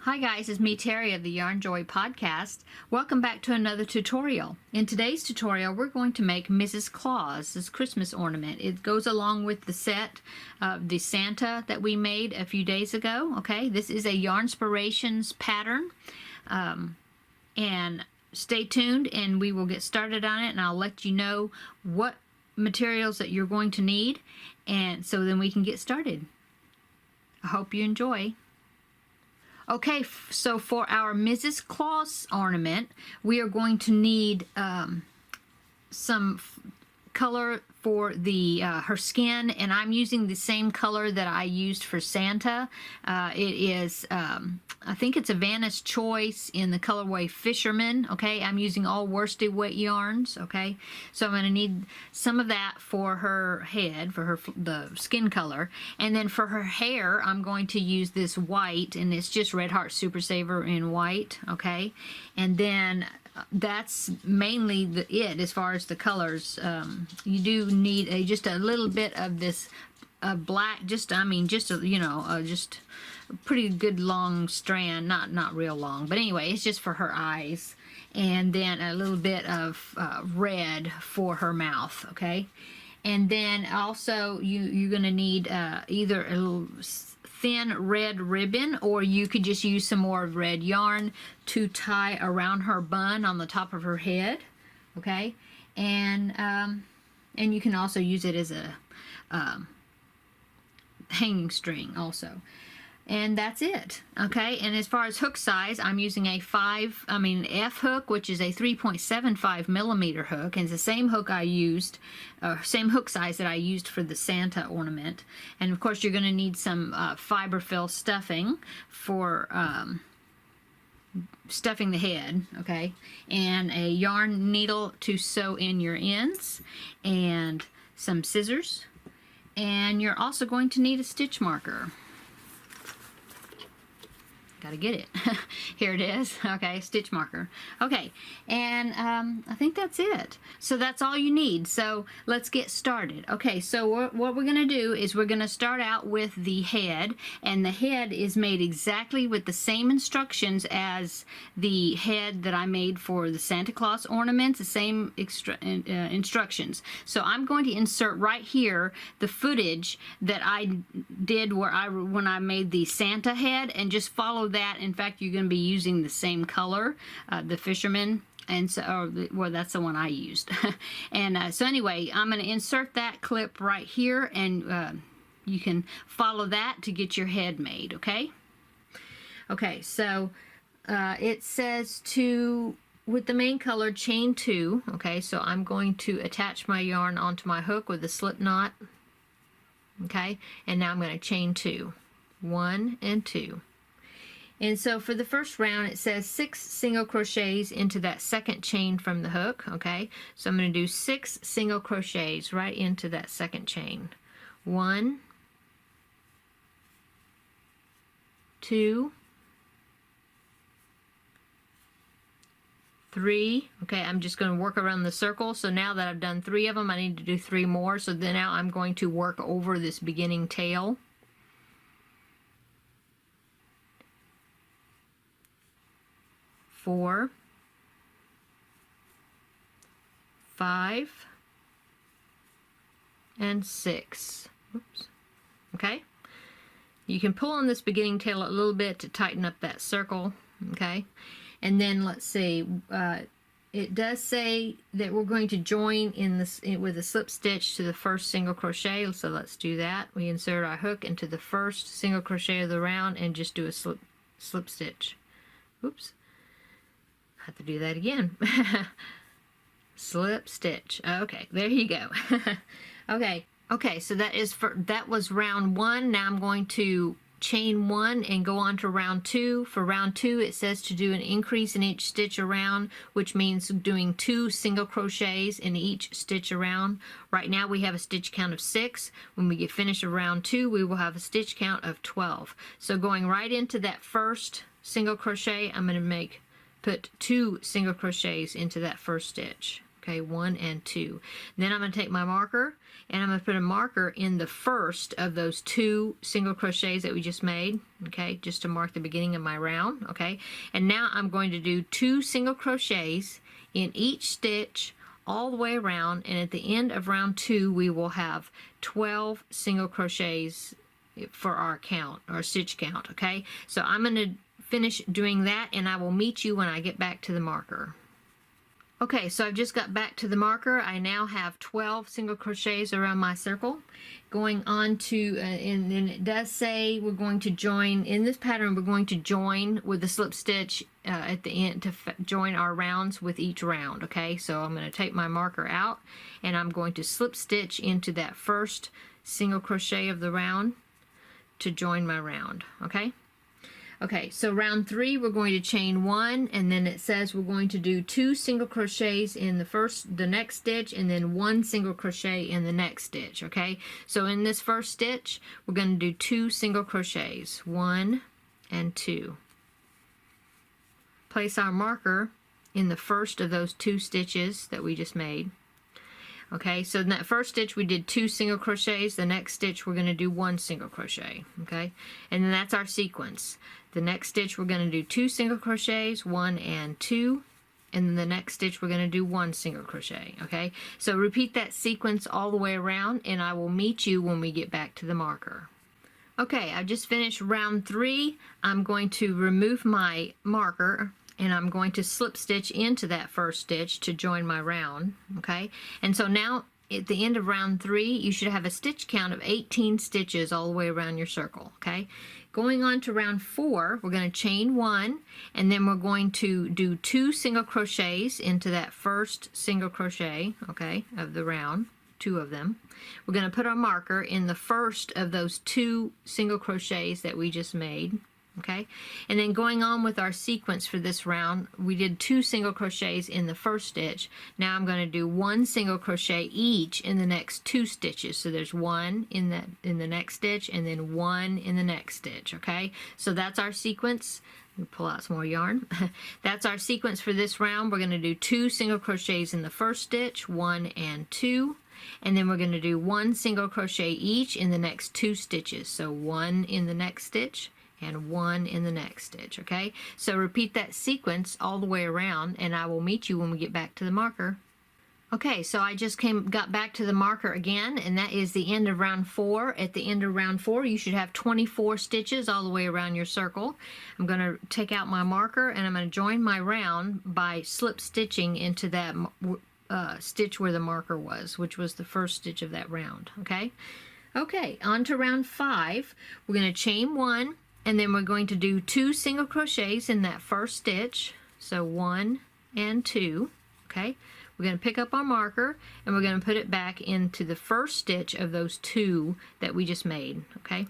Hi guys, it's me Terry of the Yarnjoy podcast. Welcome back to another tutorial. In today's tutorial, we're going to make Mrs. Claus's Christmas ornament. It goes along with the set of the Santa that we made a few days ago. Okay, this is a Yarnspirations pattern. And stay tuned and we will get started on it, and I'll let you know what materials that you're going to need, and so then we can get started. I hope you enjoy. Okay, so for our Mrs. Claus ornament, we are going to need some color for the her skin, and I'm using the same color that I used for Santa. It is, I think it's a Vanna's Choice in the colorway Fisherman. Okay, I'm using all worsted weight yarns. Okay, so I'm going to need some of that for her head, for the skin color, and then for her hair, I'm going to use this white, and it's just Red Heart Super Saver in white. Okay, and then that's mainly it as far as the colors. You do need just a little bit of this black, just a pretty good long strand, not real long, but anyway, it's just for her eyes, and then a little bit of red for her mouth. Okay, and then also you're gonna need either a little thin red ribbon, or you could just use some more red yarn to tie around her bun on the top of her head. Okay, and you can also use it as a hanging string also. And that's it. Okay, and as far as hook size, I'm using a F hook, which is a 3.75 millimeter hook, and it's the same hook I used, same hook size that I used for the Santa ornament. And of course, you're going to need some fiberfill stuffing for stuffing the head. Okay, and a yarn needle to sew in your ends, and some scissors, and you're also going to need a stitch marker. Gotta get it. Here it is. Okay, stitch marker. Okay, and I think that's it. So that's all you need. So let's get started. Okay, so what we're gonna do is we're gonna start out with the head, and the head is made exactly with the same instructions as the head that I made for the Santa Claus ornaments, the same instructions. So I'm going to insert right here the footage that I did when I made the Santa head, and just follow that. In fact, you're going to be using the same color, the Fisherman, and so, well, that's the one I used. And so anyway, I'm going to insert that clip right here, and you can follow that to get your head made. Okay. Okay, so it says with the main color, chain 2. Okay, so I'm going to attach my yarn onto my hook with a slip knot. Okay, and now I'm going to chain 2, 1 and 2. And so for the first round, it says 6 single crochets into that second chain from the hook. Okay, so I'm going to do 6 single crochets right into that second chain. 1, 2, 3. Okay, I'm just going to work around the circle. So now that I've done 3 of them, I need to do 3 more. So then now I'm going to work over this beginning tail. 4, 5, and 6. Oops. Okay, you can pull on this beginning tail a little bit to tighten up that circle. Okay, and then let's see, it does say that we're going to join with a slip stitch to the first single crochet, so let's do that. We insert our hook into the first single crochet of the round and just do a slip stitch. Oops, have to do that again. Slip stitch. Okay, there you go. Okay, so that was round 1. Now I'm going to chain 1 and go on to round 2. For round 2, it says to do an increase in each stitch around, which means doing 2 single crochets in each stitch around. Right now we have a stitch count of 6. When we get finished with round 2, we will have a stitch count of 12. So going right into that first single crochet, I'm going to put 2 single crochets into that first stitch. Okay, 1 and 2. Then I'm going to take my marker and I'm going to put a marker in the first of those 2 single crochets that we just made, okay, just to mark the beginning of my round, okay. And now I'm going to do 2 single crochets in each stitch all the way around, and at the end of round 2 we will have 12 single crochets for our count, our stitch count, okay. So I'm going to finish doing that and I will meet you when I get back to the marker. Okay, so I've just got back to the marker. I now have 12 single crochets around my circle. Going on to, and it does say we're going to join, in this pattern we're going to join with the slip stitch at the end to join our rounds with each round, okay? So I'm going to take my marker out and I'm going to slip stitch into that first single crochet of the round to join my round, okay? Okay, so round 3 we're going to chain 1, and then it says we're going to do 2 single crochets in the next stitch, and then 1 single crochet in the next stitch, okay? So in this first stitch we're going to do 2 single crochets, 1 and 2. Place our marker in the first of those 2 stitches that we just made. Okay, so in that first stitch we did 2 single crochets, the next stitch we're going to do 1 single crochet, okay? And then that's our sequence. The next stitch we're going to do 2 single crochets, 1 and 2, and then the next stitch we're going to do 1 single crochet, okay? So repeat that sequence all the way around and I will meet you when we get back to the marker. Okay, I've just finished round 3. I'm going to remove my marker and I'm going to slip stitch into that first stitch to join my round, okay? And so now at the end of round 3 you should have a stitch count of 18 stitches all the way around your circle, okay? Going on to round 4, we're going to chain 1 and then we're going to do 2 single crochets into that first single crochet, okay, of the round, 2 of them. We're going to put our marker in the first of those 2 single crochets that we just made, okay? And then going on with our sequence for this round, we did 2 single crochets in the first stitch. Now I'm going to do 1 single crochet each in the next 2 stitches. So there's 1 in the next stitch and then 1 in the next stitch, okay? So that's our sequence. Let me pull out some more yarn. That's our sequence for this round. We're going to do 2 single crochets in the first stitch, 1 and 2. And then we're going to do 1 single crochet each in the next 2 stitches. So 1 in the next stitch and 1 in the next stitch, okay? So repeat that sequence all the way around and I will meet you when we get back to the marker. Okay, so I just got back to the marker again, and that is the end of round 4. At the end of round 4 you should have 24 stitches all the way around your circle. I'm going to take out my marker and I'm going to join my round by slip stitching into that stitch where the marker was, which was the first stitch of that round, okay? Okay, on to round 5. We're going to chain 1 and then we're going to do 2 single crochets in that first stitch, so 1 and 2, okay? We're going to pick up our marker and we're going to put it back into the first stitch of those 2 that we just made, okay?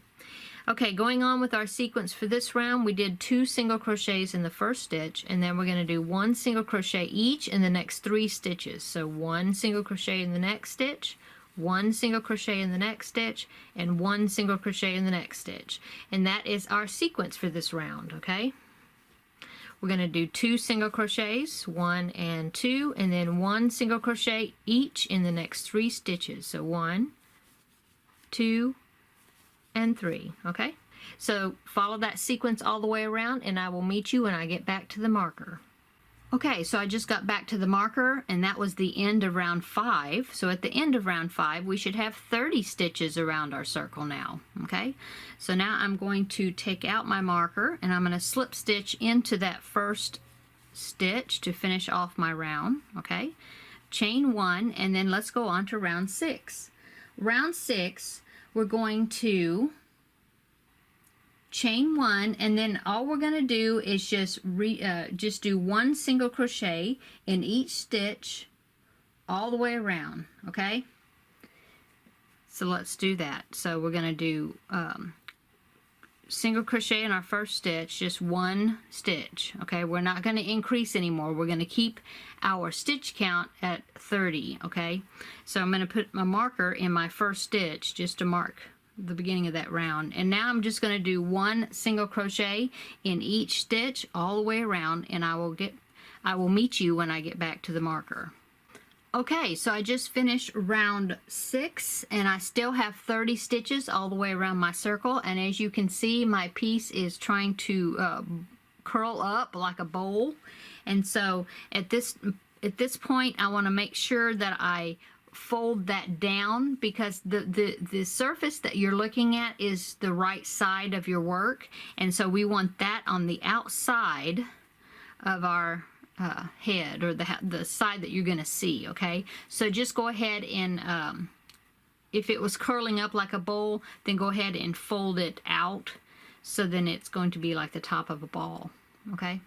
Okay, going on with our sequence for this round, we did 2 single crochets in the first stitch, and then we're going to do 1 single crochet each in the next 3 stitches. So 1 single crochet in the next stitch, 1 single crochet in the next stitch, and 1 single crochet in the next stitch. And that is our sequence for this round, okay? We're going to do 2 single crochets, 1 and 2, and then 1 single crochet each in the next 3 stitches. So 1, 2, and 3, okay? So follow that sequence all the way around and I will meet you when I get back to the marker. Okay, so I just got back to the marker and that was the end of round 5. So at the end of round 5 we should have 30 stitches around our circle now, okay? So now I'm going to take out my marker and I'm going to slip stitch into that first stitch to finish off my round, okay? Chain 1 and then let's go on to round 6. Round 6 we're going to chain 1 and then all we're going to do is just do 1 single crochet in each stitch all the way around, okay? So let's do that. So we're going to do single crochet in our first stitch, just 1 stitch, okay? We're not going to increase anymore. We're going to keep our stitch count at 30, okay? So I'm going to put my marker in my first stitch just to mark the beginning of that round, and now I'm just going to do 1 single crochet in each stitch all the way around, and I will meet you when I get back to the marker. Okay, so I just finished round 6 and I still have 30 stitches all the way around my circle, and as you can see my piece is trying to curl up like a bowl, and so at this point I want to make sure that I fold that down, because the surface that you're looking at is the right side of your work, and so we want that on the outside of our head, or the side that you're going to see. Okay, so just go ahead and if it was curling up like a bowl, then go ahead and fold it out, so then it's going to be like the top of a ball. Okay.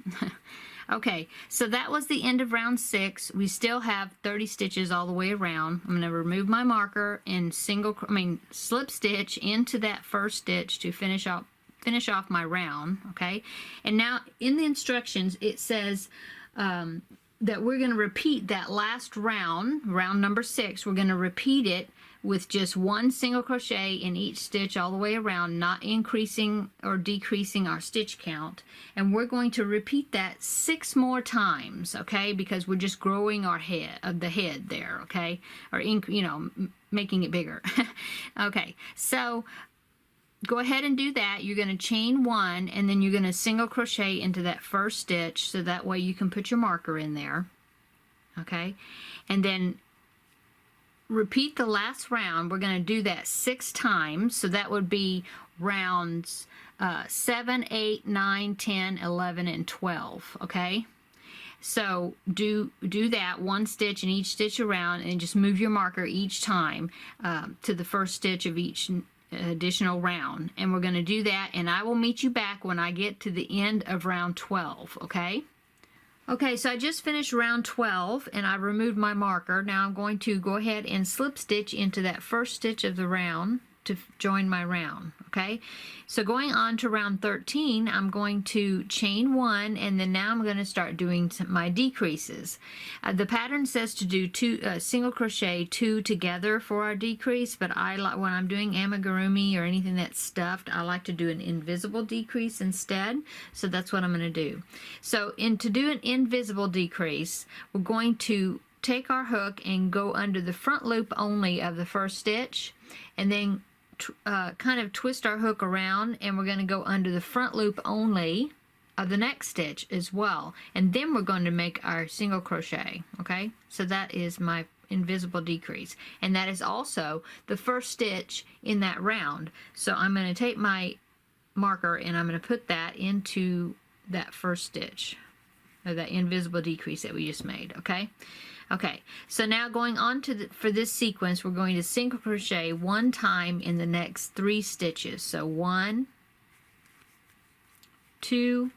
Okay, so that was the end of round 6. We still have 30 stitches all the way around. I'm going to remove my marker and slip stitch into that first stitch to finish off my round. Okay, and now in the instructions it says that we're going to repeat that last round number 6. We're going to repeat it with just 1 single crochet in each stitch all the way around, not increasing or decreasing our stitch count, and we're going to repeat that 6 more times. Okay, because we're just growing our head, the head there. Okay, or making it bigger. Okay, so go ahead and do that. You're going to chain 1 and then you're going to single crochet into that first stitch, so that way you can put your marker in there. Okay, and then repeat the last round. We're going to do that 6 times, so that would be rounds 7, 8, 9, 10, 11, and 12. Okay, so do that 1 stitch in each stitch around, and just move your marker each time to the first stitch of each additional round, and we're going to do that, and I will meet you back when I get to the end of round 12. Okay. Okay, so I just finished round 12 and I removed my marker. Now I'm going to go ahead and slip stitch into that first stitch of the round to join my round. Okay, so going on to round 13, I'm going to chain 1, and then now I'm going to start doing my decreases. The pattern says to do 2 single crochet 2 together for our decrease, but I like, when I'm doing amigurumi or anything that's stuffed, I like to do an invisible decrease instead. So that's what I'm going to do. So to do an invisible decrease, we're going to take our hook and go under the front loop only of the first stitch, and then kind of twist our hook around, and we're going to go under the front loop only of the next stitch as well, and then we're going to make our single crochet. Okay, so that is my invisible decrease, and that is also the first stitch in that round. So I'm going to take my marker and I'm going to put that into that first stitch, or that invisible decrease that we just made. Okay. Okay, so now going on to for this sequence, we're going to single crochet 1 time in the next 3 stitches. So 1, 2,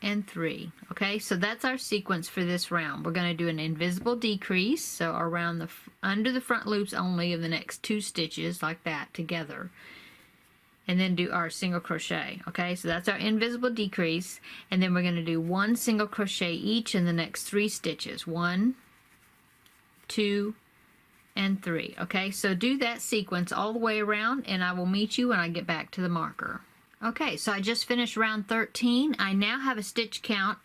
and 3. Okay, so that's our sequence for this round. We're going to do an invisible decrease, so around under the front loops only of the next 2 stitches, like that together, and then do our single crochet. Okay, so that's our invisible decrease, and then we're going to do 1 single crochet each in the next 3 stitches. 1, 2, and 3. Okay, so do that sequence all the way around, and I will meet you when I get back to the marker. Okay, so I just finished round 13. I now have a stitch count.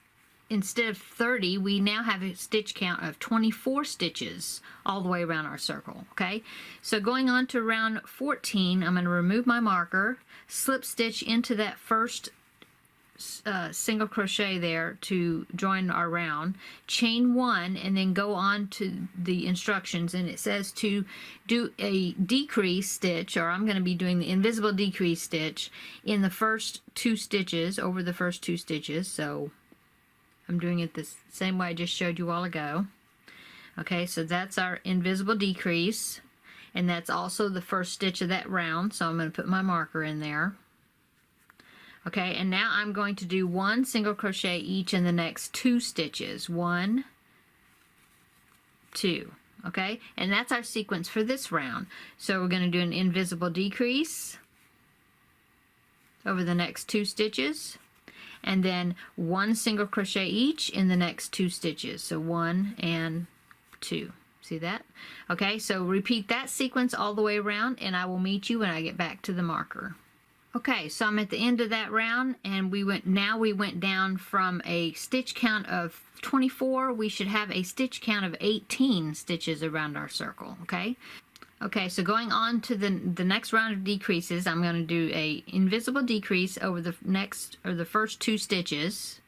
Instead of 30, we now have a stitch count of 24 stitches all the way around our circle. Okay, so going on to round 14, I'm going to remove my marker, slip stitch into that first single crochet there to join our round, chain 1, and then go on to the instructions, and it says to do a decrease stitch, or I'm going to be doing the invisible decrease stitch in the first 2 stitches, over the first 2 stitches. So I'm doing it the same way I just showed you a while ago. Okay, so that's our invisible decrease, and that's also the first stitch of that round, so I'm going to put my marker in there. Okay, and now I'm going to do 1 single crochet each in the next 2 stitches. 1, 2. Okay, and that's our sequence for this round. So we're going to do an invisible decrease over the next 2 stitches, and then 1 single crochet each in the next 2 stitches. So 1 and 2. See that? Okay, so repeat that sequence all the way around, and I will meet you when I get back to the marker. Okay, so I'm at the end of that round, and we went down from a stitch count of 24. We should have a stitch count of 18 stitches around our circle, okay? Okay, so going on to the next round of decreases, I'm going to do a invisible decrease over the first 2 stitches.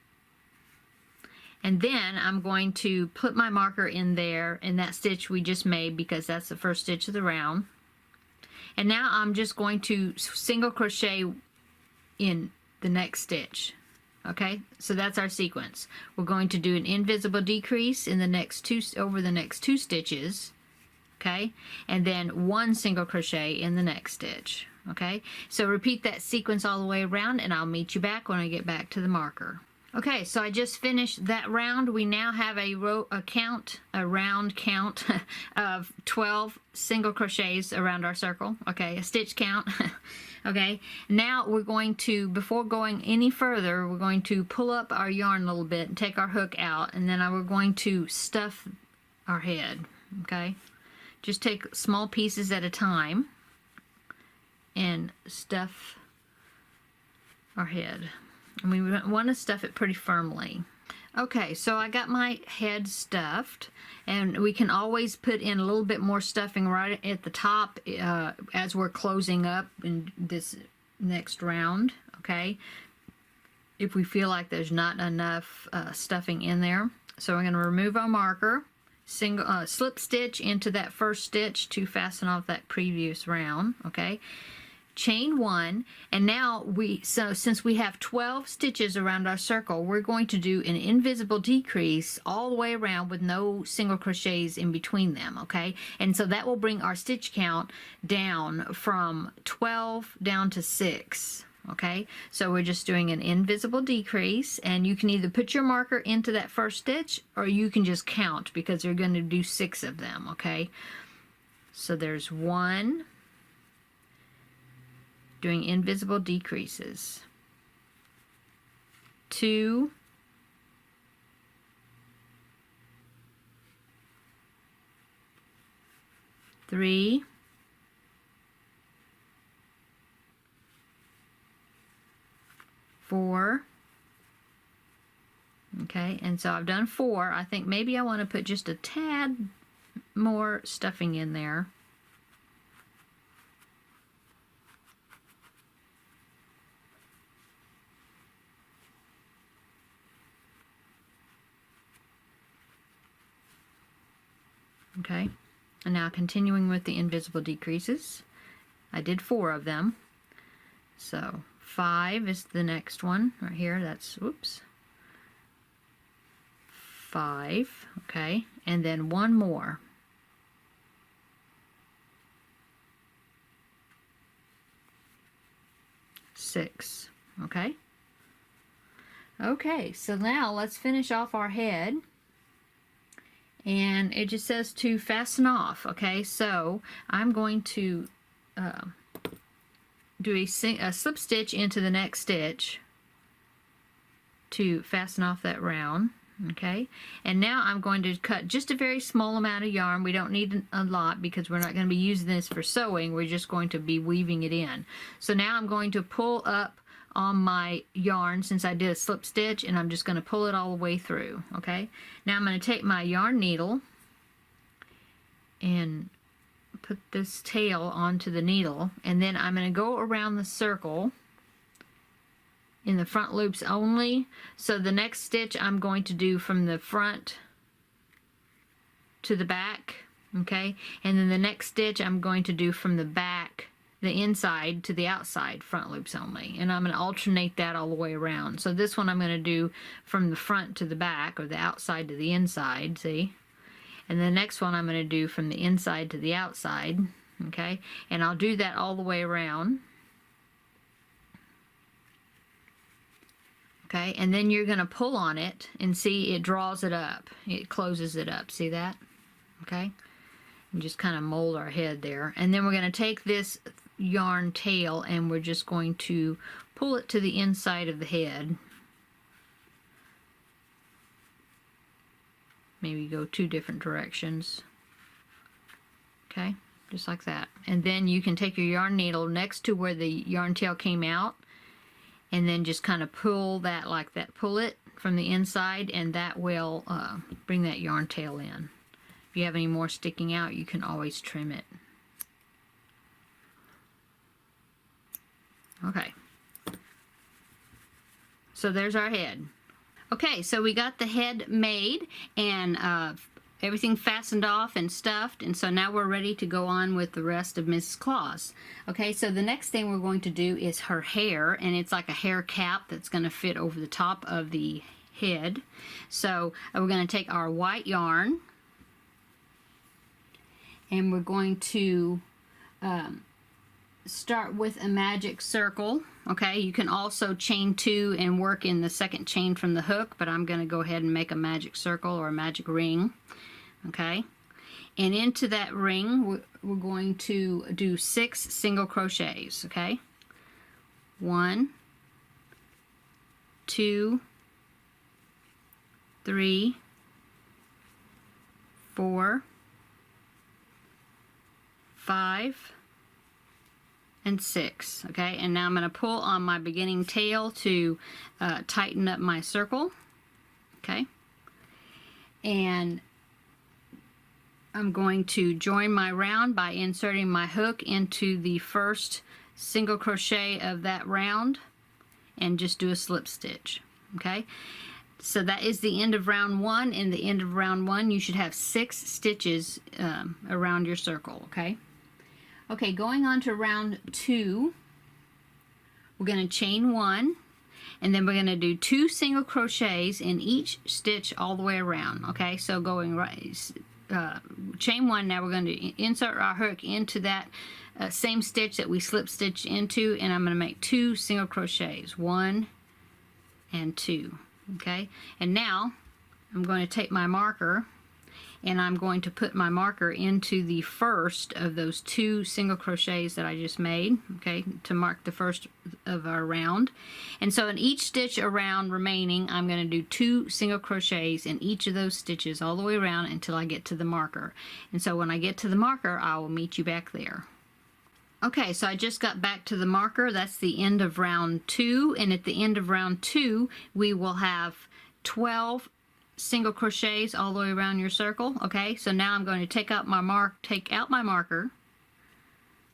And then I'm going to put my marker in there in that stitch we just made, because that's the first stitch of the round. And now I'm just going to single crochet in the next stitch. Okay, so that's our sequence. We're going to do an invisible decrease in the next over the next 2 stitches. Okay, and then 1 single crochet in the next stitch. Okay, so repeat that sequence all the way around, and I'll meet you back when I get back to the marker. Okay, so I just finished that round. We now have a round count of 12 single crochets around our circle. Okay, a stitch count. Okay, now we're going to, before going any further, we're going to pull up our yarn a little bit and take our hook out, and then we're going to stuff our head. Okay, just take small pieces at a time and stuff our head. And we want to stuff it pretty firmly. Okay, so I got my head stuffed, and we can always put in a little bit more stuffing right at the top as we're closing up in this next round, okay, if we feel like there's not enough stuffing in there. So we're going to remove our marker, slip stitch into that first stitch to fasten off that previous round, okay. Chain 1, and now since we have 12 stitches around our circle, we're going to do an invisible decrease all the way around with no single crochets in between them, okay? And so that will bring our stitch count down from 12 down to 6, okay? So we're just doing an invisible decrease, and you can either put your marker into that first stitch, or you can just count, because you're going to do 6 of them, okay? So there's 1, doing invisible decreases, 2, 3, 4, okay, and so I've done 4. I think maybe I want to put just a tad more stuffing in there. Okay, and now continuing with the invisible decreases, I did 4 of them. So 5 is the next one right here. That's, whoops, 5, okay, and then 1 more. 6, okay. Okay, so now let's finish off our head. And it just says to fasten off, okay? So I'm going to do a slip stitch into the next stitch to fasten off that round, okay? And now I'm going to cut just a very small amount of yarn. We don't need a lot, because we're not going to be using this for sewing. We're just going to be weaving it in. So now I'm going to pull up on my yarn, since I did a slip stitch, and I'm just going to pull it all the way through, okay? Now I'm going to take my yarn needle and put this tail onto the needle, and then I'm going to go around the circle in the front loops only. So the next stitch I'm going to do from the front to the back, okay? And then the next stitch I'm going to do from the back, the inside to the outside, front loops only, and I'm going to alternate that all the way around. So this one I'm going to do from the front to the back, or the outside to the inside, see? And the next one I'm going to do from the inside to the outside, okay? And I'll do that all the way around. Okay, and then you're going to pull on it and see it draws it up. It closes it up, see that? Okay, and just kind of mold our head there. And then we're going to take this yarn tail and we're just going to pull it to the inside of the head. Maybe go 2 different directions. Okay, just like that. And then you can take your yarn needle next to where the yarn tail came out, and then just kind of pull that like that, pull it from the inside, and that will bring that yarn tail in. If you have any more sticking out, you can always trim it. Okay, so there's our head. Okay, so we got the head made, and everything fastened off and stuffed, and so now we're ready to go on with the rest of Mrs. Claus. Okay, so the next thing we're going to do is her hair, and it's like a hair cap that's going to fit over the top of the head. So we're going to take our white yarn, and we're going to start with a magic circle. Okay, you can also chain 2 and work in the second chain from the hook, but I'm going to go ahead and make a magic circle or a magic ring. Okay, and into that ring we're going to do 6 single crochets. Okay, 1, 2, 3, 4, 5, and 6. Okay, and now I'm going to pull on my beginning tail to tighten up my circle. Okay, and I'm going to join my round by inserting my hook into the first single crochet of that round and just do a slip stitch. Okay, so that is the end of round 1. In the end of round 1 you should have 6 stitches around your circle. Okay. Okay, going on to round 2, we're going to chain 1, and then we're going to do 2 single crochets in each stitch all the way around. Okay, so going right, chain 1. Now we're going to insert our hook into that same stitch that we slip stitched into, and I'm going to make 2 single crochets, 1 and 2. Okay, and now I'm going to take my marker, and I'm going to put my marker into the first of those 2 single crochets that I just made, okay, to mark the first of our round. And so in each stitch around remaining, I'm going to do 2 single crochets in each of those stitches all the way around until I get to the marker. And so when I get to the marker, I will meet you back there. Okay, so I just got back to the marker. That's the end of round 2, and at the end of round 2, we will have 12 single crochets all the way around your circle. Okay, so now I'm going to take out my marker.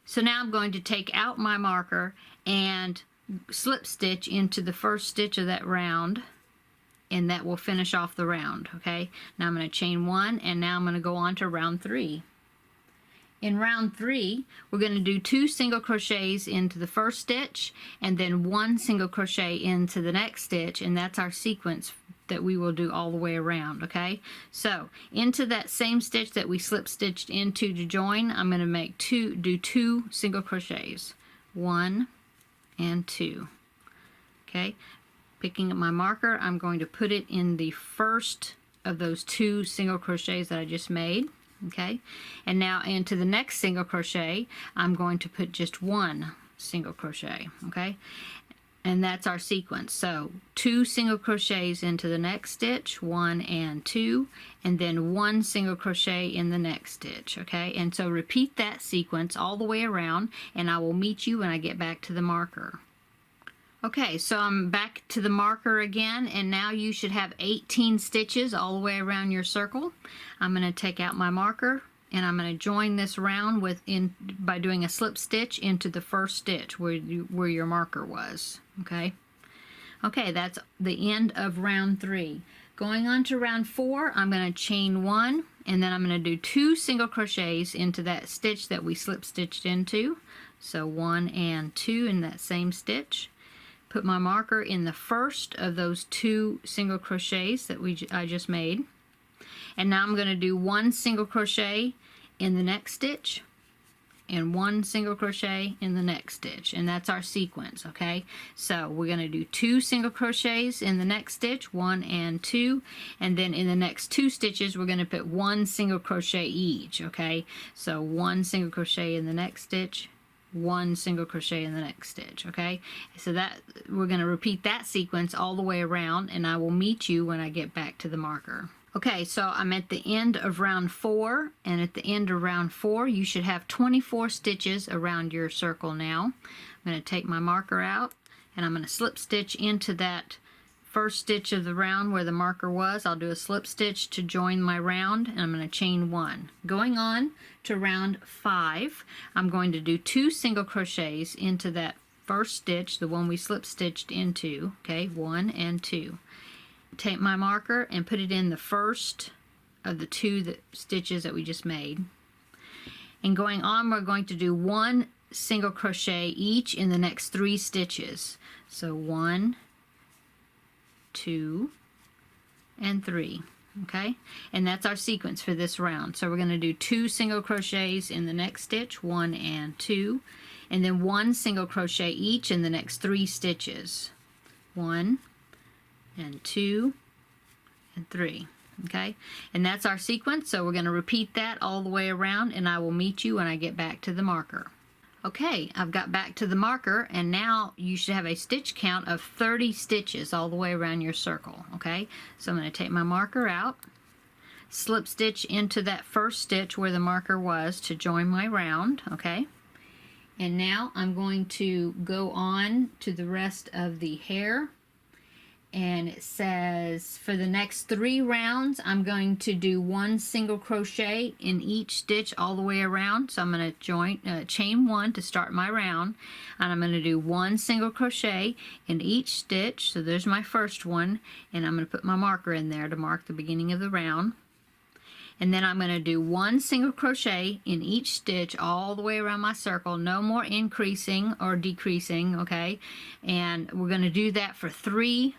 So now I'm going to take out my marker and slip stitch into the first stitch of that round, and that will finish off the round. Okay, now I'm going to chain 1, and now I'm going to go on to round 3. In round 3, we're going to do 2 single crochets into the first stitch, and then 1 single crochet into the next stitch, and that's our sequence that we will do all the way around. Okay, so into that same stitch that we slip stitched into to join, I'm going to do 2 single crochets, 1 and 2. Okay, picking up my marker, I'm going to put it in the first of those 2 single crochets that I just made. Okay, and now into the next single crochet, I'm going to put just 1 single crochet. Okay, and that's our sequence. So 2 single crochets into the next stitch, 1 and 2, and then 1 single crochet in the next stitch. Okay, and so repeat that sequence all the way around, and I will meet you when I get back to the marker. Okay, so I'm back to the marker again, and now you should have 18 stitches all the way around your circle. I'm going to take out my marker, and I'm going to join this round by doing a slip stitch into the first stitch where your marker was. Okay, that's the end of round 3. Going on to round 4, I'm going to chain 1, and then I'm going to do 2 single crochets into that stitch that we slip stitched into. So 1 and 2 in that same stitch. Put my marker in the first of those 2 single crochets that I just made, and now I'm going to do 1 single crochet in the next stitch and 1 single crochet in the next stitch, and that's our sequence. Okay, so we're going to do 2 single crochets in the next stitch, 1 and 2, and then in the next 2 stitches we're going to put 1 single crochet each. Okay, so 1 single crochet in the next stitch, 1 single crochet in the next stitch. Okay, so that we're going to repeat that sequence all the way around, and I will meet you when I get back to the marker. Okay, so I'm at the end of round 4, and at the end of round 4 you should have 24 stitches around your circle now. I'm going to take my marker out, and I'm going to slip stitch into that first stitch of the round where the marker was. I'll do a slip stitch to join my round, and I'm going to chain 1. Going on to round 5, I'm going to do 2 single crochets into that first stitch, the one we slip stitched into, okay, 1 and 2. Take my marker and put it in the first of the 2 stitches that we just made. And going on, we're going to do 1 single crochet each in the next 3 stitches. So 1, 2, and 3. Okay, and that's our sequence for this round. So we're going to do 2 single crochets in the next stitch, 1 and 2, and then 1 single crochet each in the next 3 stitches, 1 and 2 and 3. Okay, and that's our sequence. So we're going to repeat that all the way around, and I will meet you when I get back to the marker. Okay, I've got back to the marker, and now you should have a stitch count of 30 stitches all the way around your circle. Okay, so I'm going to take my marker out, slip stitch into that first stitch where the marker was to join my round. Okay, and now I'm going to go on to the rest of the hair. And it says for the next 3 rounds I'm going to do 1 single crochet in each stitch all the way around. So I'm going to chain 1 to start my round, and I'm going to do 1 single crochet in each stitch. So there's my first one, and I'm going to put my marker in there to mark the beginning of the round. And then I'm going to do 1 single crochet in each stitch all the way around my circle. No more increasing or decreasing, okay? And we're going to do that for three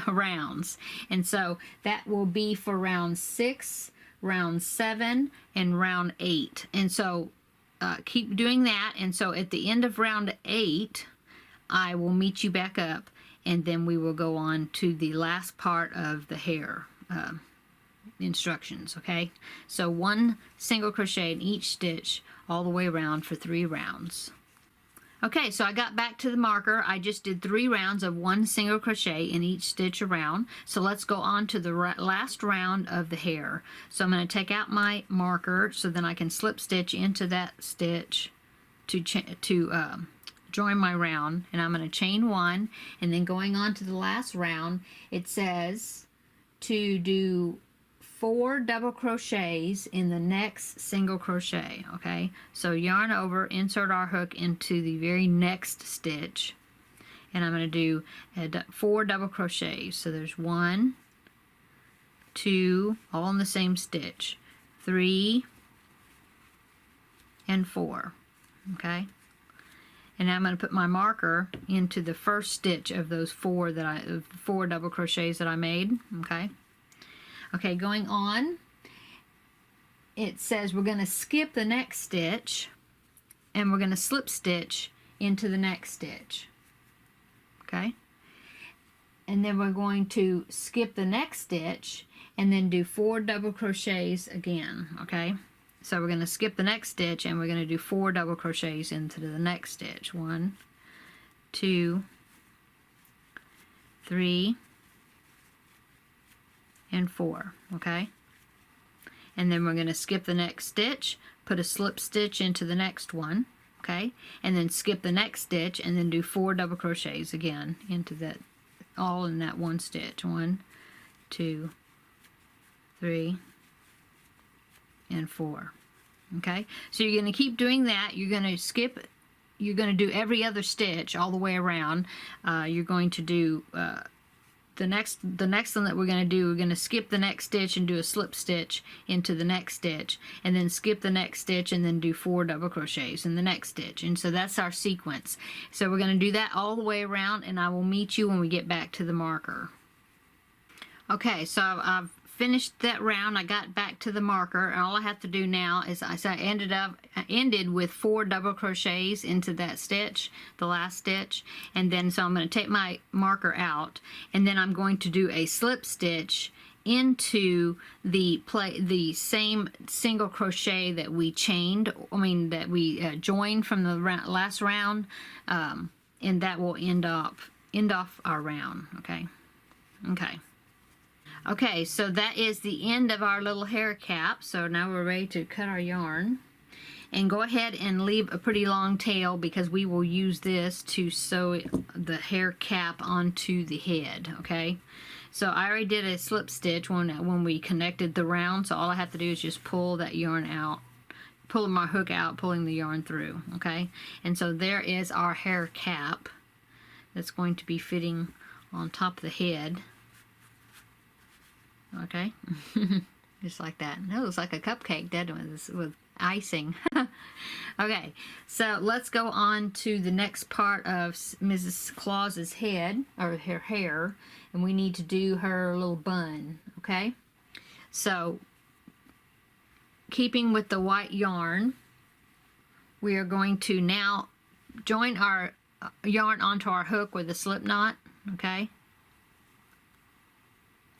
rounds, and so that will be for round 6, round 7, and round 8. And so keep doing that, and so at the end of round 8 I will meet you back up, and then we will go on to the last part of the hair instructions. Okay, so 1 single crochet in each stitch all the way around for 3 rounds. Okay, so I got back to the marker. I just did 3 rounds of 1 single crochet in each stitch around. So let's go on to the last round of the hair. So I'm going to take out my marker so then I can slip stitch into that stitch to join my round, and I'm going to chain 1, and then going on to the last round, it says to do 4 double crochets in the next single crochet. Okay, so yarn over, insert our hook into the very next stitch, and I'm going to do 4 double crochets. So there's 1, 2, all in the same stitch, 3, and 4. Okay, and now I'm going to put my marker into the first stitch of those 4 double crochets that I made. Okay. Okay, going on, it says we're going to skip the next stitch, and we're going to slip stitch into the next stitch. Okay, and then we're going to skip the next stitch and then do 4 double crochets again. Okay, so we're going to skip the next stitch, and we're going to do 4 double crochets into the next stitch. 1, 2, 3, and 4. Okay, and then we're going to skip the next stitch, put a slip stitch into the next one. Okay, and then skip the next stitch, and then do 4 double crochets again into that, all in that one stitch. 1, 2, 3, and 4. Okay, so you're going to keep doing that. You're going to skip, you're going to do every other stitch all the way around. You're going to do the next one that we're going to do, we're going to skip the next stitch and do a slip stitch into the next stitch, and then skip the next stitch and then do 4 double crochets in the next stitch. And so that's our sequence. So we're going to do that all the way around, and I will meet you when we get back to the marker. Okay, so I've finished that round. I got back to the marker, and all I have to do now is I ended with 4 double crochets into that stitch, the last stitch, and then so I'm going to take my marker out, and then I'm going to do a slip stitch into the same single crochet that we chained, that we joined from the last round, and that will end off our round. Okay. Okay, so that is the end of our little hair cap. So now we're ready to cut our yarn. And go ahead and leave a pretty long tail because we will use this to sew the hair cap onto the head, okay? So I already did a slip stitch when we connected the round, so all I have to do is just pull that yarn out, pull my hook out, pulling the yarn through, okay? And so there is our hair cap that's going to be fitting on top of the head, okay? Just like that. That looks like a cupcake, doesn't it, with icing. Okay, so let's go on to the next part of Mrs. Claus's head, or her hair, and we need to do her little bun, okay? So, keeping with the white yarn, we are going to now join our yarn onto our hook with a slip knot, okay?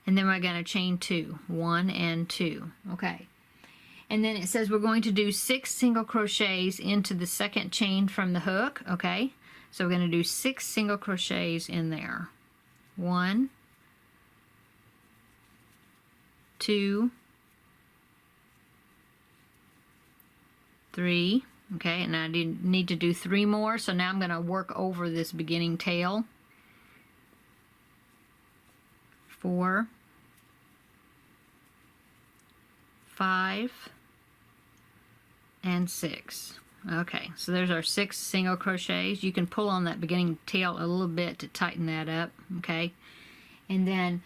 And then we're going to chain 2, 1 and 2, okay? And then it says we're going to do 6 single crochets into the second chain from the hook, okay? So we're going to do 6 single crochets in there. 1, 2, 3, okay? And I need to do 3 more, so now I'm going to work over this beginning tail. 4, 5, and 6. Okay, so there's our 6 single crochets. You can pull on that beginning tail a little bit to tighten that up, okay? And then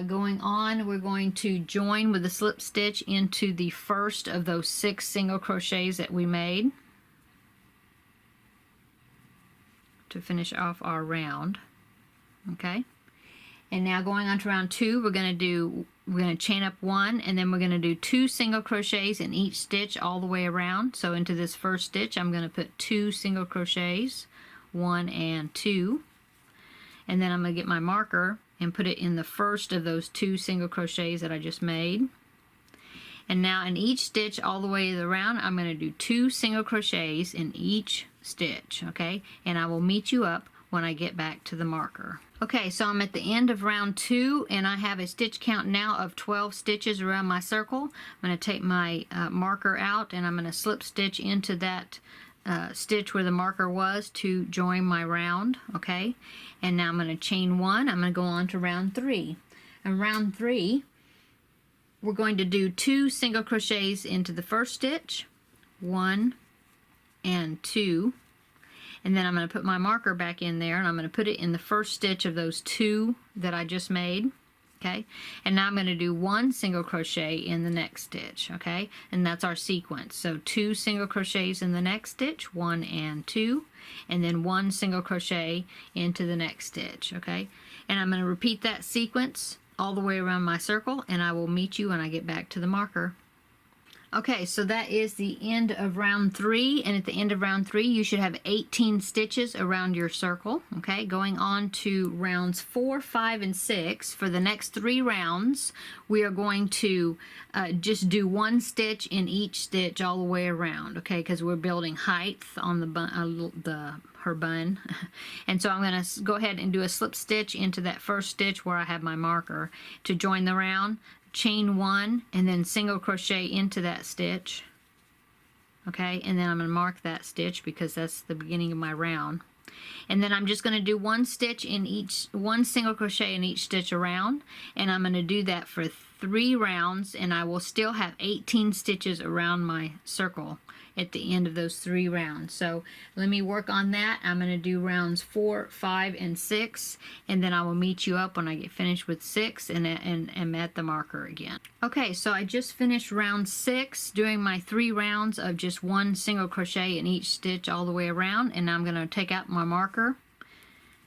going on, we're going to join with a slip stitch into the first of those 6 single crochets that we made to finish off our round, okay? And now going on to round 2, we're going to chain up 1, and then we're going to do 2 single crochets in each stitch all the way around. So into this first stitch, I'm going to put 2 single crochets, 1 and 2. And then I'm going to get my marker and put it in the first of those 2 single crochets that I just made. And now in each stitch all the way around, I'm going to do 2 single crochets in each stitch, okay? And I will meet you up when I get back to the marker. Okay, so I'm at the end of round 2, and I have a stitch count now of 12 stitches around my circle. I'm going to take my marker out, and I'm going to slip stitch into that stitch where the marker was to join my round, okay? And now I'm going to chain 1. I'm going to go on to round 3. And round 3, we're going to do 2 single crochets into the first stitch, 1 and 2. And then I'm going to put my marker back in there, and I'm going to put it in the first stitch of those 2 that I just made, okay? And now I'm going to do 1 single crochet in the next stitch, okay? And that's our sequence. So 2 single crochets in the next stitch, 1 and 2, and then 1 single crochet into the next stitch, okay? And I'm going to repeat that sequence all the way around my circle, and I will meet you when I get back to the marker. Okay, so that is the end of round 3, and at the end of round 3 you should have 18 stitches around your circle, okay? Going on to rounds 4, 5, and 6, for the next 3 rounds we are going to just do 1 stitch in each stitch all the way around, okay? Because we're building height on the her bun. And so I'm going to go ahead and do a slip stitch into that first stitch where I have my marker to join the round. Chain 1 and then single crochet into that stitch, okay? And then I'm going to mark that stitch because that's the beginning of my round. And then I'm just going to do 1 stitch in each, 1 single crochet in each stitch around, and I'm going to do that for 3 rounds, and I will still have 18 stitches around my circle at the end of those 3 rounds. So let me work on that. I'm going to do rounds 4, 5, and 6, and then I will meet you up when I get finished with 6 and am at the marker again. Okay, so I just finished round 6 doing my 3 rounds of just 1 single crochet in each stitch all the way around, and I'm going to take out my marker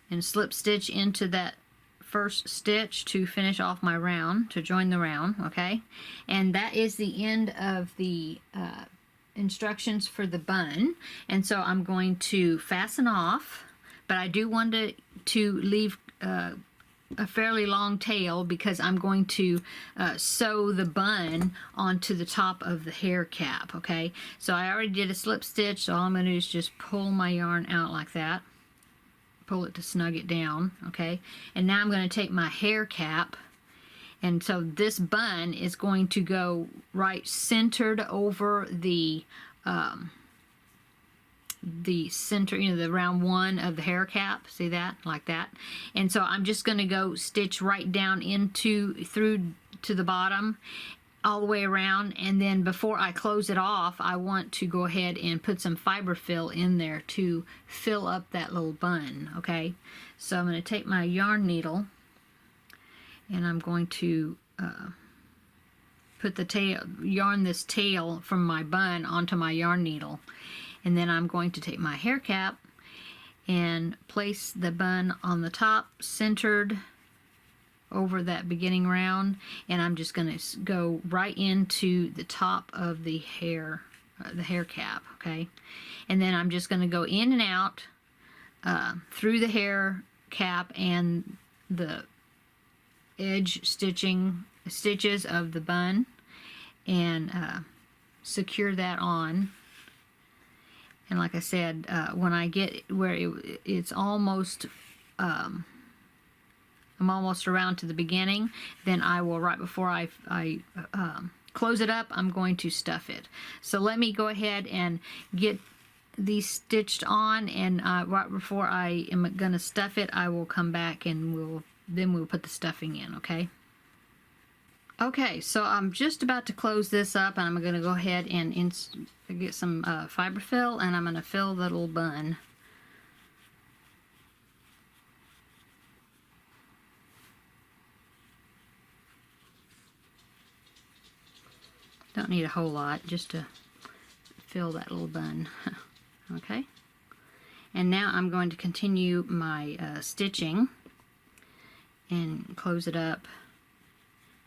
and slip stitch into that first stitch to finish off my round, to join the round, okay? And that is the end of the instructions for the bun, and so I'm going to fasten off, but I do want to leave a fairly long tail because I'm going to sew the bun onto the top of the hair cap, okay? So I already did a slip stitch, so all I'm going to do is just pull my yarn out like that, pull it to snug it down, okay? And now I'm going to take my hair cap And so this bun is going to go right centered over the center, you know, the round one of the hair cap. See that? Like that. And so I'm just going to go stitch right down through to the bottom all the way around, and then before I close it off, I want to go ahead and put some fiber fill in there to fill up that little bun. Okay, so I'm going to take my yarn needle and I'm going to put the tail, yarn this tail from my bun onto my yarn needle, and then I'm going to take my hair cap and place the bun on the top, centered over that beginning round, and I'm just going to go right into the top of the hair cap. Okay, and then I'm just going to go in and out through the hair cap and the edge stitches of the bun, and secure that on. And like I said, when I get where it's almost I'm almost around to the beginning, then I will, right before I close it up, I'm going to stuff it. So let me go ahead and get these stitched on, and right before I am going to stuff it, I will come back and we'll put the stuffing in. Okay. Okay, so I'm just about to close this up, and I'm going to go ahead and get some fiber fill, and I'm going to fill the little bun. Don't need a whole lot, just to fill that little bun. Okay, and now I'm going to continue my stitching and close it up.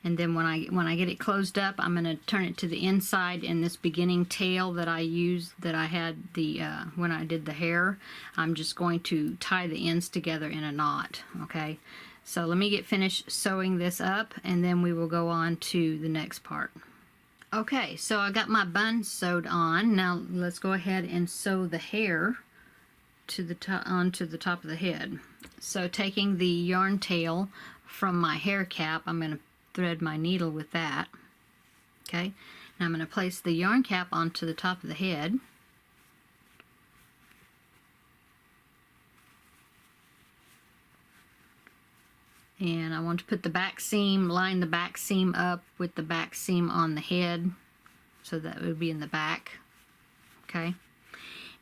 And then when I get it closed up, I'm going to turn it to the inside, and this beginning tail that I used, that I had when I did the hair, I'm just going to tie the ends together in a knot. Okay, so let me get finished sewing this up, and then we will go on to the next part. Okay, so I got my bun sewed on. Now let's go ahead and sew the hair to the onto the top of the head. So taking the yarn tail from my hair cap, I'm going to thread my needle with that. Okay, now I'm going to place the yarn cap onto the top of the head. And I want to put the back seam, line the back seam up with the back seam on the head, so that would be in the back. Okay,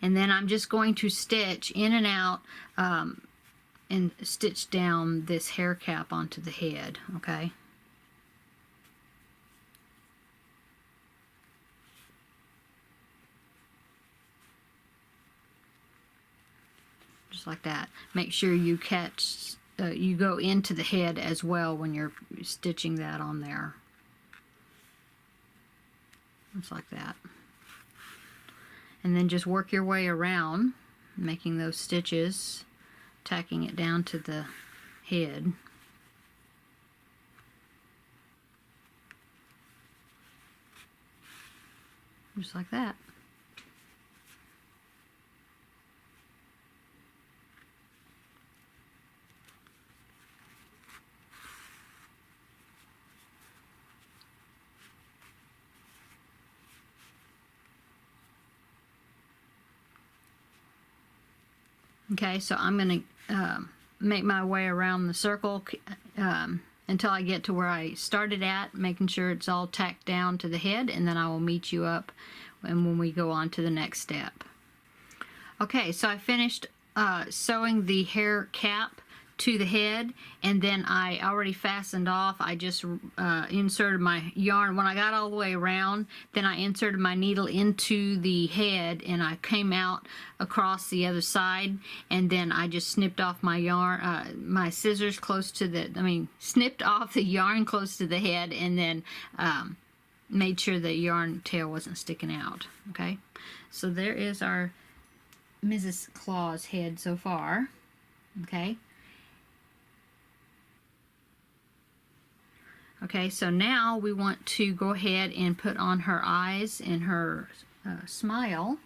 and then I'm just going to stitch in and out and stitch down this hair cap onto the head. Okay, just like that. Make sure you catch you go into the head as well when you're stitching that on there. Just like that. And then just work your way around, making those stitches, tacking it down to the head. Just like that. Okay, so I'm going to make my way around the circle until I get to where I started at, making sure it's all tacked down to the head, and then I will meet you up when we go on to the next step. Okay, so I finished sewing the hair cap to the head, and then I already fastened off. I just inserted my yarn. When I got all the way around, then I inserted my needle into the head, and I came out across the other side, and then I just snipped off my yarn, my scissors close to the, snipped off the yarn close to the head, and then made sure the yarn tail wasn't sticking out. Okay, so there is our Mrs. Claus head so far. Okay. Okay, so now we want to go ahead and put on her eyes and her smile.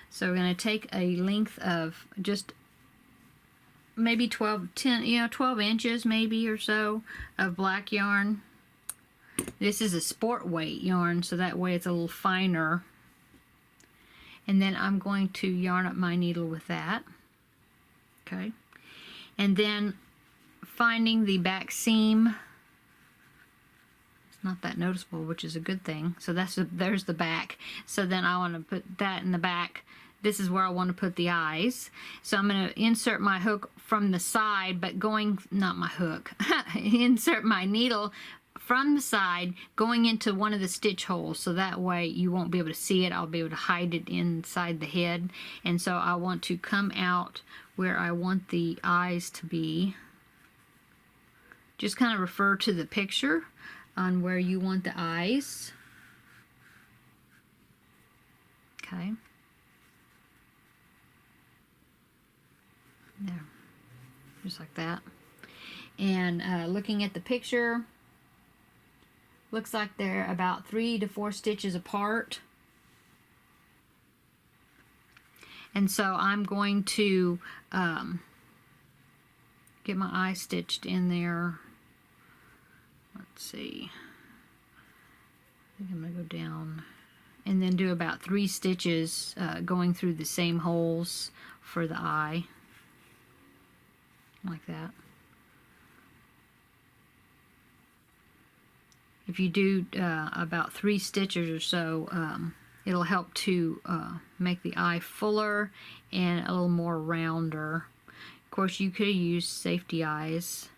So we're going to take a length of just maybe 12 inches maybe or so of black yarn. This is a sport weight yarn, so that way it's a little finer. And then I'm going to yarn up my needle with that. Okay. And then finding the back seam. It's not that noticeable, which is a good thing. So there's the back. So then I want to put that in the back. This is where I want to put the eyes. So I'm going to insert my hook from the side, but not my hook, insert my needle from the side going into one of the stitch holes, so that way you won't be able to see it. I'll be able to hide it inside the head. And so I want to come out where I want the eyes to be. Just kind of refer to the picture on where you want the eyes. Okay. There. Just like that. And looking at the picture, looks like they're about 3 to 4 stitches apart. And so I'm going to get my eye stitched in there. Let's see. I think I'm going to go down and then do about 3 stitches going through the same holes for the eye. Like that. If you do about 3 stitches or so, it'll help to make the eye fuller and a little more rounder. Of course, you could use safety eyes,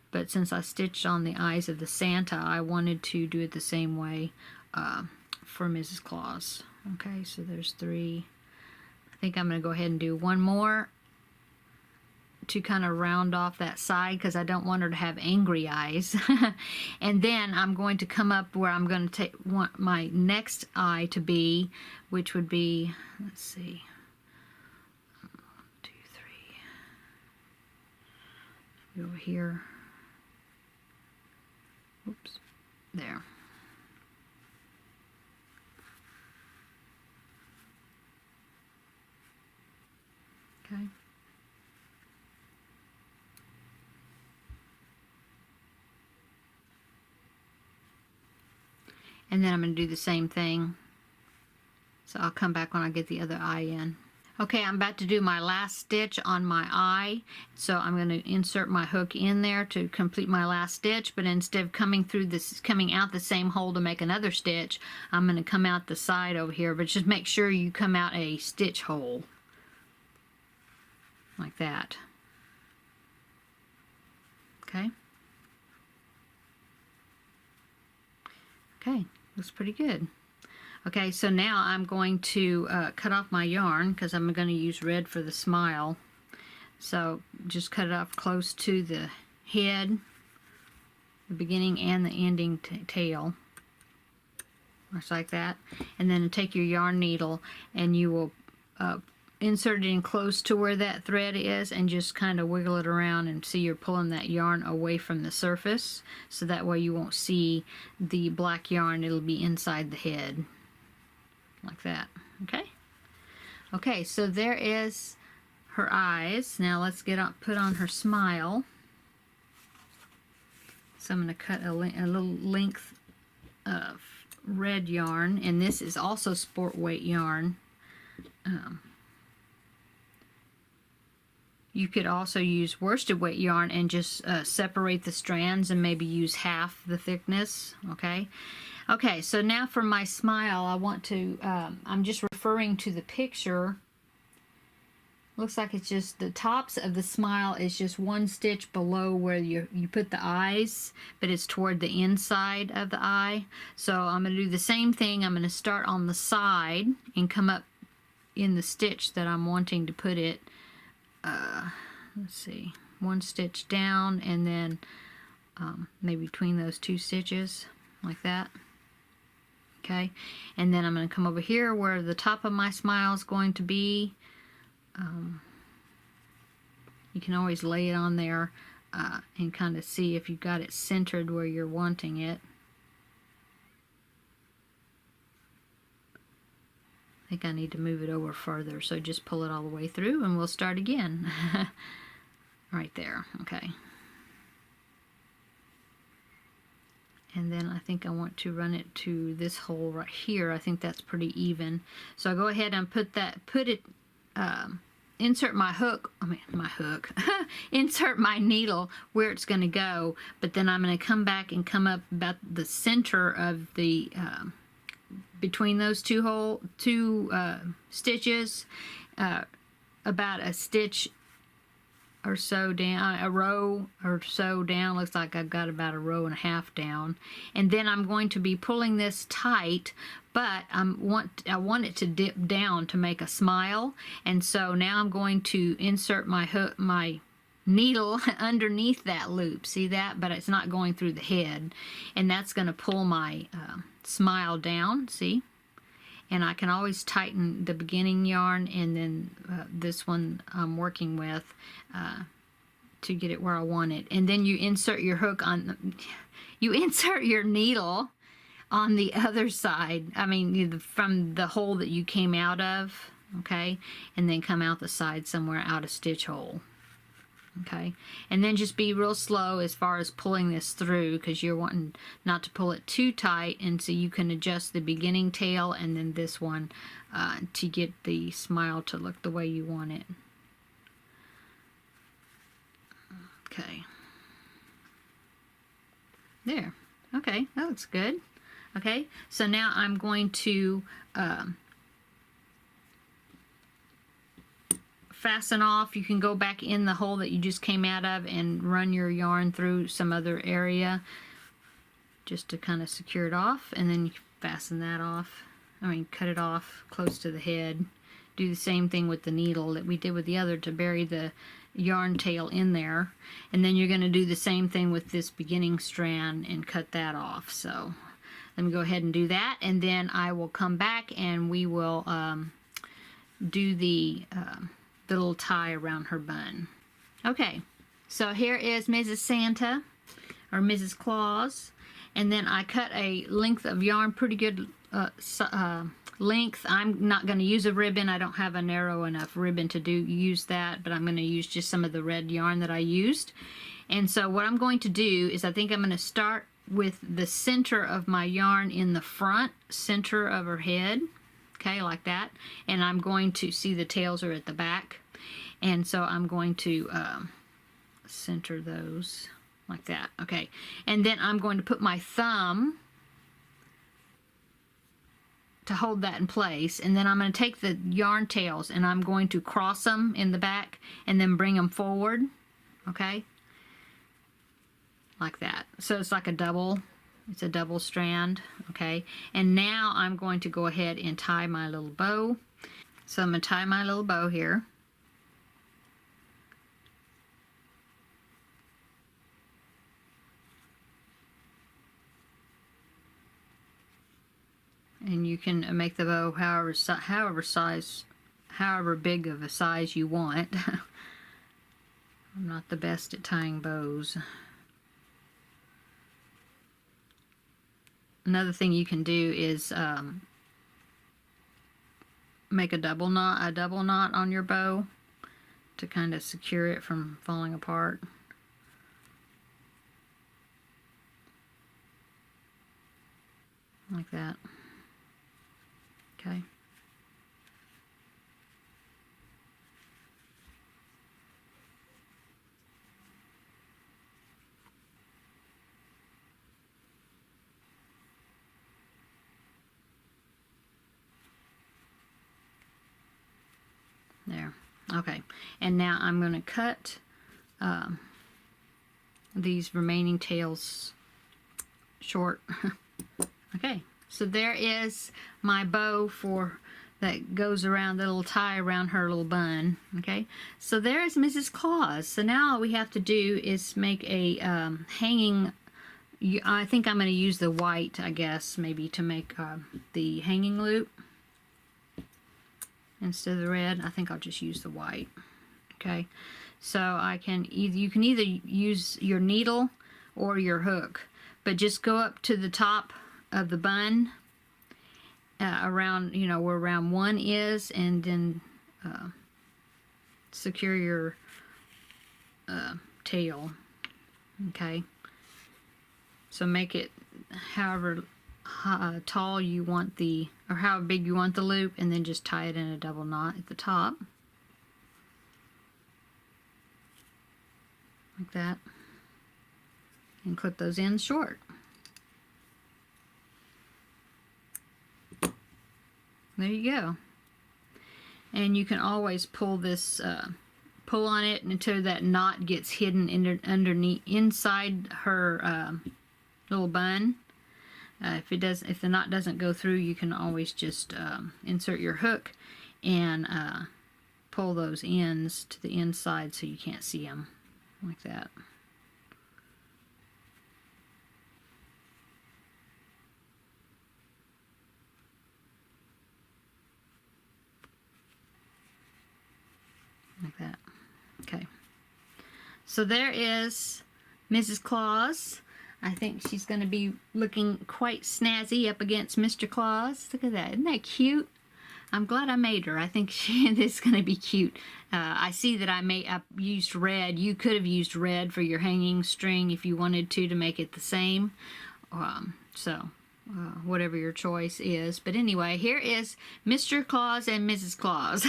but since I stitched on the eyes of the Santa, I wanted to do it the same way for Mrs. Claus. Okay, so there's 3. I think I'm going to go ahead and do one more to kind of round off that side, because I don't want her to have angry eyes. And then I'm going to come up where I'm going to want my next eye to be, which would be, let's see, 1, 2, 3, over here. Oops, there. Okay. And then I'm going to do the same thing. So I'll come back when I get the other eye in. Okay, I'm about to do my last stitch on my eye. So I'm going to insert my hook in there to complete my last stitch. But instead of coming out the same hole to make another stitch, I'm going to come out the side over here. But just make sure you come out a stitch hole. Like that. Okay. Okay. Looks pretty good. Okay, so now I'm going to cut off my yarn, because I'm going to use red for the smile. So just cut it off close to the head, the beginning and the ending tail. Just like that. And then take your yarn needle and you will insert it in close to where that thread is and just kind of wiggle it around, and see you're pulling that yarn away from the surface, so that way you won't see the black yarn. It'll be inside the head like that. Okay, so there is her eyes. Now let's put on her smile. So I'm going to cut a little length of red yarn, and this is also sport weight yarn. You could also use worsted weight yarn and just separate the strands and maybe use half the thickness. Okay, so now for my smile, I want to, I'm just referring to the picture. Looks like it's just the tops of the smile is just 1 stitch below where you put the eyes, but it's toward the inside of the eye. So I'm going to do the same thing. I'm going to start on the side and come up in the stitch that I'm wanting to put it. Let's see, 1 stitch down, and then maybe between those 2 stitches like that. Okay, and then I'm going to come over here where the top of my smile is going to be. You can always lay it on there and kind of see if you've got it centered where you're wanting it. I think I need to move it over further, so just pull it all the way through and we'll start again. right there. Okay. And then I think I want to run it to this hole right here. I think that's pretty even. So I go ahead and insert my hook, insert my needle where it's going to go, but then I'm going to come back and come up about the center of the, between those two stitches, about a stitch or so down, a row or so down. Looks like I've got about a row and a half down. And then I'm going to be pulling this tight, but I want it to dip down to make a smile. And so now I'm going to insert my needle underneath that loop. See that? But it's not going through the head. And that's going to pull my smile down. See? And I can always tighten the beginning yarn and then this one I'm working with to get it where I want it. And then you insert your hook on, you insert your needle on the other side. I mean, from the hole that you came out of, okay? And then come out the side somewhere out a stitch hole. Okay, and then just be real slow as far as pulling this through, because you're wanting not to pull it too tight, and so you can adjust the beginning tail and then this one to get the smile to look the way you want it. Okay, there. Okay, that looks good. Okay, so now I'm going to fasten off. You can go back in the hole that you just came out of and run your yarn through some other area just to kind of secure it off, and then you fasten that off. Cut it off close to the head. Do the same thing with the needle that we did with the other to bury the yarn tail in there, and then you're going to do the same thing with this beginning strand and cut that off. So let me go ahead and do that, and then I will come back and we will do the little tie around her bun. Okay, so here is Mrs. Santa or Mrs. Claus, and then I cut a length of yarn, pretty good length. I'm not going to use a ribbon. I don't have a narrow enough ribbon to use that, but I'm going to use just some of the red yarn that I used. And so what I'm going to do is I think I'm going to start with the center of my yarn in the front center of her head. Okay, like that. And I'm going to see the tails are at the back. And so I'm going to center those like that. Okay. And then I'm going to put my thumb to hold that in place. And then I'm going to take the yarn tails and I'm going to cross them in the back and then bring them forward. Okay. Like that. So it's like a double. It's a double strand, okay? And now I'm going to go ahead and tie my little bow. So I'm going to tie my little bow here. And you can make the bow however big of a size you want. I'm not the best at tying bows. Another thing you can do is make a double knot on your bow to kind of secure it from falling apart. Like that. Okay. There. Okay. And now I'm going to cut these remaining tails short. Okay. So there is my bow that goes around the little tie around her little bun. Okay. So there is Mrs. Claus. So now all we have to do is make a hanging. I think I'm going to use the white, I guess, maybe to make the hanging loop. Instead of the red, I think I'll just use the white. Okay, so you can either use your needle or your hook, but just go up to the top of the bun, around, where round 1 is, and then secure your tail. Okay, so make it however tall you want the, or how big you want the loop, and then just tie it in a double knot at the top like that, and clip those ends short. There you go. And you can always pull this, pull on it until that knot gets hidden underneath, inside her little bun. If the knot doesn't go through, you can always just insert your hook and pull those ends to the inside so you can't see them, like that. Like that. Okay. So there is Mrs. Claus. I think she's going to be looking quite snazzy up against Mr. Claus. Look at that. Isn't that cute? I'm glad I made her. I think she is going to be cute. I see that I used red. You could have used red for your hanging string if you wanted to make it the same. Whatever your choice is. But anyway, here is Mr. Claus and Mrs. Claus.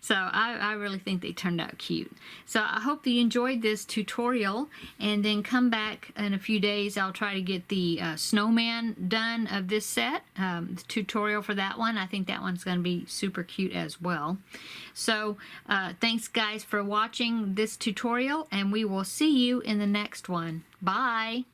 So I really think they turned out cute. So I hope that you enjoyed this tutorial, and then come back in a few days. I'll try to get the snowman done of this set, the tutorial for that one. I think that one's going to be super cute as well. So thanks guys for watching this tutorial, and we will see you in the next one. Bye!